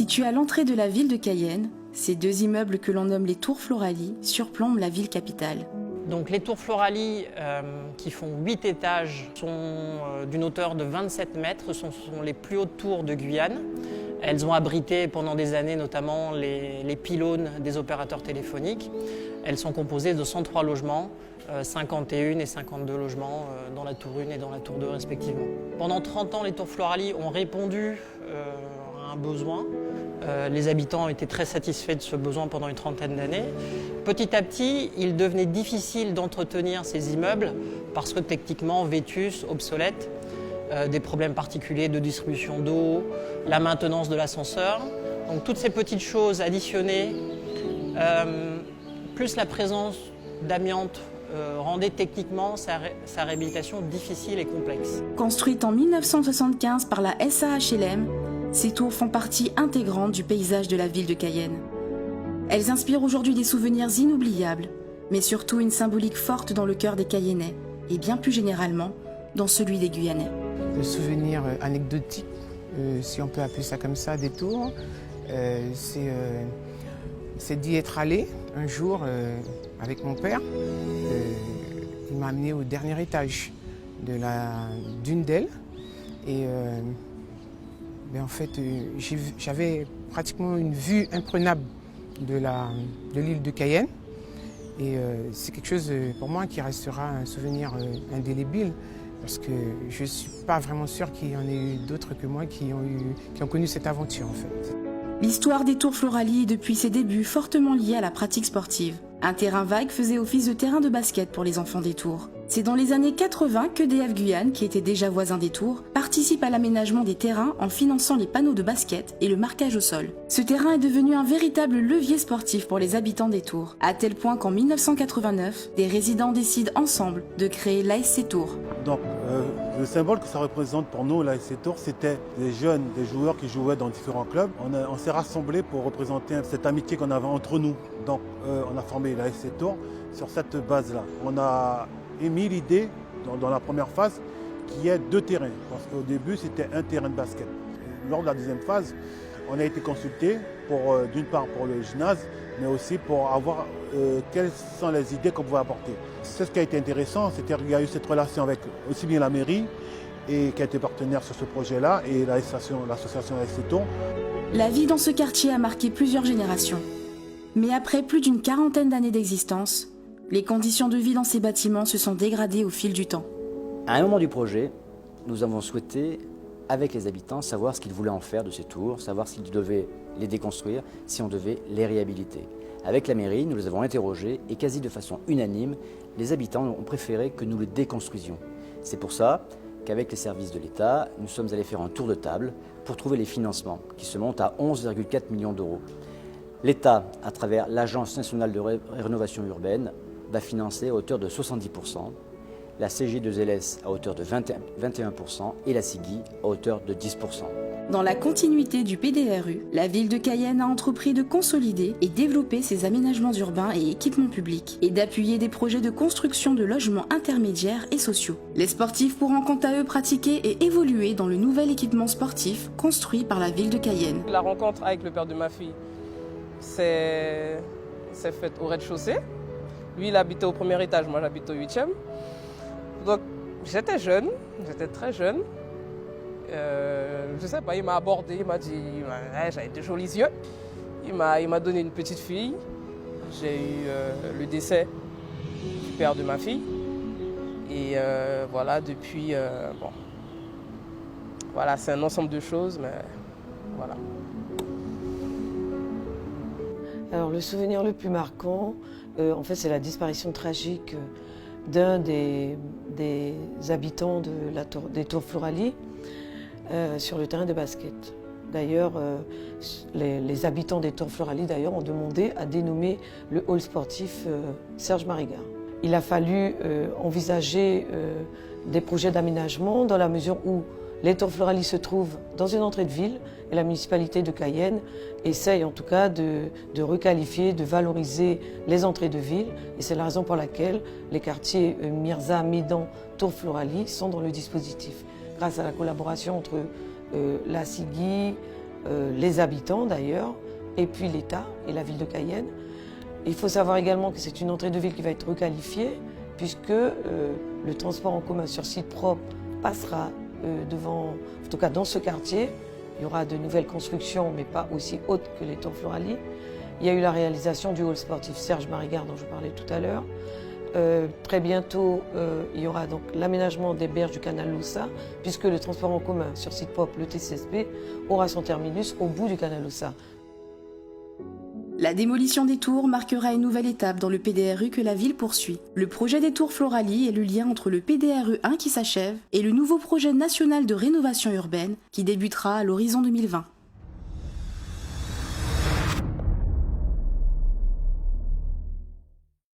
Situés à l'entrée de la ville de Cayenne, ces deux immeubles que l'on nomme les Tours Floralie surplombent la ville capitale. Donc les Tours Floralie, qui font 8 étages, sont d'une hauteur de 27 mètres, sont les plus hautes tours de Guyane. Elles ont abrité pendant des années notamment les pylônes des opérateurs téléphoniques. Elles sont composées de 103 logements, 51 et 52 logements dans la tour 1 et dans la tour 2 respectivement. Pendant 30 ans, les Tours Floralie ont répondu à un besoin. Les habitants ont été très satisfaits de ce besoin pendant une trentaine d'années. Petit à petit, il devenait difficile d'entretenir ces immeubles parce que techniquement vétus, obsolètes, des problèmes particuliers de distribution d'eau, la maintenance de l'ascenseur. Donc toutes ces petites choses additionnées, plus la présence d'amiante, rendait techniquement sa réhabilitation difficile et complexe. Construite en 1975 par la SAHLM, ces tours font partie intégrante du paysage de la ville de Cayenne. Elles inspirent aujourd'hui des souvenirs inoubliables, mais surtout une symbolique forte dans le cœur des Cayennais, et bien plus généralement, dans celui des Guyanais. Le souvenir anecdotique, si on peut appeler ça comme ça, des tours, c'est d'y être allé un jour avec mon père. Il m'a amené au dernier étage d'une d'elles. Et en fait, j'avais pratiquement une vue imprenable de l'île de Cayenne. Et c'est quelque chose pour moi qui restera un souvenir indélébile. Parce que je ne suis pas vraiment sûre qu'il y en ait eu d'autres que moi qui ont connu cette aventure en fait. L'histoire des Tours Floralie est depuis ses débuts fortement liée à la pratique sportive. Un terrain vague faisait office de terrain de basket pour les enfants des Tours. C'est dans les années 80 qu'EDF Guyane, qui était déjà voisin des Tours, participe à l'aménagement des terrains en finançant les panneaux de basket et le marquage au sol. Ce terrain est devenu un véritable levier sportif pour les habitants des Tours, à tel point qu'en 1989, des résidents décident ensemble de créer l'ASC Tours. Donc le symbole que ça représente pour nous, l'ASC Tours, c'était des jeunes, des joueurs qui jouaient dans différents clubs. On s'est rassemblés pour représenter cette amitié qu'on avait entre nous. Donc on a formé l'ASC Tours sur cette base-là. On a émis l'idée dans la première phase qu'il y ait 2 terrains, parce qu'au début c'était un terrain de basket. Lors de la deuxième phase, on a été consulté d'une part pour le gymnase, mais aussi pour avoir quelles sont les idées qu'on pouvait apporter. C'est ce qui a été intéressant, c'est qu'il y a eu cette relation avec aussi bien la mairie et qui a été partenaire sur ce projet-là et l'association ASC Tours. La vie dans ce quartier a marqué plusieurs générations. Mais après plus d'une quarantaine d'années d'existence, les conditions de vie dans ces bâtiments se sont dégradées au fil du temps. À un moment du projet, nous avons souhaité, avec les habitants, savoir ce qu'ils voulaient en faire de ces tours, savoir s'ils devaient les déconstruire, si on devait les réhabiliter. Avec la mairie, nous les avons interrogés et quasi de façon unanime, les habitants ont préféré que nous les déconstruisions. C'est pour ça qu'avec les services de l'État, nous sommes allés faire un tour de table pour trouver les financements qui se montent à 11,4 millions d'euros. L'État, à travers l'Agence nationale de rénovation urbaine, va financer à hauteur de 70%, la CG2LS à hauteur de 21% et la CIGI à hauteur de 10%. Dans la continuité du PDRU, la ville de Cayenne a entrepris de consolider et développer ses aménagements urbains et équipements publics et d'appuyer des projets de construction de logements intermédiaires et sociaux. Les sportifs pourront quant à eux pratiquer et évoluer dans le nouvel équipement sportif construit par la ville de Cayenne. La rencontre avec le père de ma fille s'est faite au rez-de-chaussée. Lui, il habitait au premier étage, moi j'habite au 8e. Donc j'étais jeune, j'étais très jeune. Je sais pas, il m'a abordé, il m'a dit ouais, j'avais de jolis yeux. Il m'a donné une petite fille. J'ai eu le décès du père de ma fille. Et voilà, depuis, bon, voilà, c'est un ensemble de choses, mais voilà. Alors le souvenir le plus marquant, en fait, c'est la disparition tragique d'un des habitants des Tours Floralie sur le terrain de basket. D'ailleurs, les habitants des Tours Floralie ont demandé à dénommer le hall sportif Serge Mariga. Il a fallu envisager des projets d'aménagement dans la mesure où les Tours Floralie se trouvent dans une entrée de ville et la municipalité de Cayenne essaye en tout cas de requalifier, de valoriser les entrées de ville. Et c'est la raison pour laquelle les quartiers Mirza, Médan, Tours Floralie sont dans le dispositif. Grâce à la collaboration entre la CIGI, les habitants d'ailleurs, et puis l'État et la ville de Cayenne. Il faut savoir également que c'est une entrée de ville qui va être requalifiée, puisque le transport en commun sur site propre passera devant, en tout cas dans ce quartier. Il y aura de nouvelles constructions, mais pas aussi hautes que les Tours Floralie. Il y a eu la réalisation du hall sportif Serge Marigard dont je parlais tout à l'heure. Très bientôt, il y aura donc l'aménagement des berges du canal Loussa, puisque le transport en commun sur site propre, le TCSP, aura son terminus au bout du canal Loussa. La démolition des tours marquera une nouvelle étape dans le PDRU que la ville poursuit. Le projet des tours Floralie est le lien entre le PDRU 1 qui s'achève et le nouveau projet national de rénovation urbaine qui débutera à l'horizon 2020.